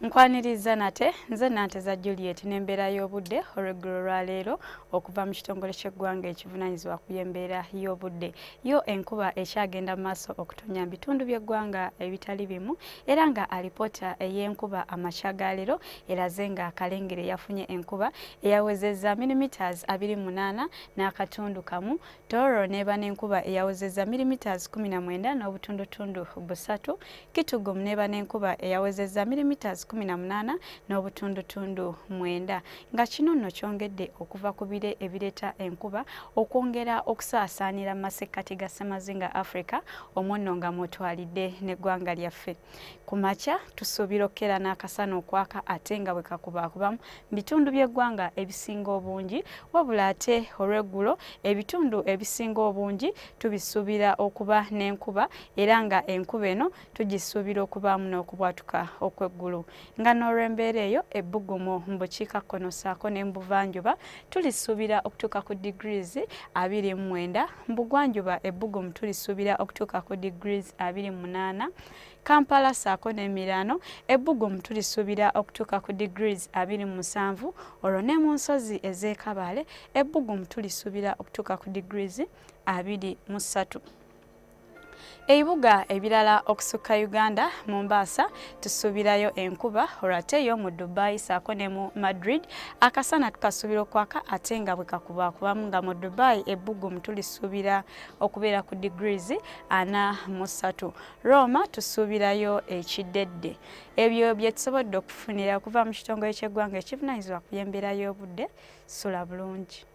Nkwaniriza nate nze Nanteza Juliet n'embeera y'obudde olw'eggulo lwa leero okuva mu kitongole ky'eggwanga ekivunaanyizibwa ku by'embeera y'obudde. Yo enkuba ekyagenda mu maaso okutonya mu bitundu by'eggwanga ebitali bimu era nga alipoota ey'enkuba amakya ga leero eraze nga Kalengere yafunye enkuba eyawezezza millimeters 28 n'akatundu kamu, Tororo n'eba n'enkuba eyawezezza millimeters 19 n'obutundutundu 3, Kitgum n'eba n'enkuba eyawezezza millimeters 18 n'obutundutundu 9 nga kino nno kyongedde okuva ku bire ebireeta enkuba okwongera okusaasaanira mu masekkati ga Ssemazinga Africa omwo nga mwotwalidde n'eggwanga lyaffe. Ku makya tusuubira okukera n'akasana okwaka ate nga bwe kakubaakubamu mu bitundu by'eggwanga ebisinga obungi, wabula ate olw'eggulo ebitundu ebisinga obungi tubisuubira okuba n'enkuba era nga enkuba eno tugisuubira okubaamu n'okubwatuka okw'eggulu. Nga n'olw'embeera eyo ebbugumu mu bukiikakkono ssaako ne mu buvanjuba tulisuubira okutuuka ku degrees 29, mu bugwanjuba ebbugumu tulisuubira okutuuka ku degrees 28, Kampala ssaako n'emirano ebbugumu tulisuubira okutuuka ku degrees 27, olwo ne mu nsozi ez'e Kabale ebbugumu tulisuubira okutuuka ku degrees 23. Ebibuga ebirala okusukka Uganda, Mombasa tusuubirayo enkuba, olwate yo mu Dubai ssaako ne mu Madrid akasana tukasuubira okwaka ate nga bwe kakubaakubamu nga mu Dubai ebbugumu tulisuubira okubeera ku degrees 43. Roma tusuubirayo ekiddedde. Ebyo bye tusobodde okufunira okuva mu kitongole ky'eggwanga ekivunaanyizibwa ku by'embeera y'obudde. Sula bulungi.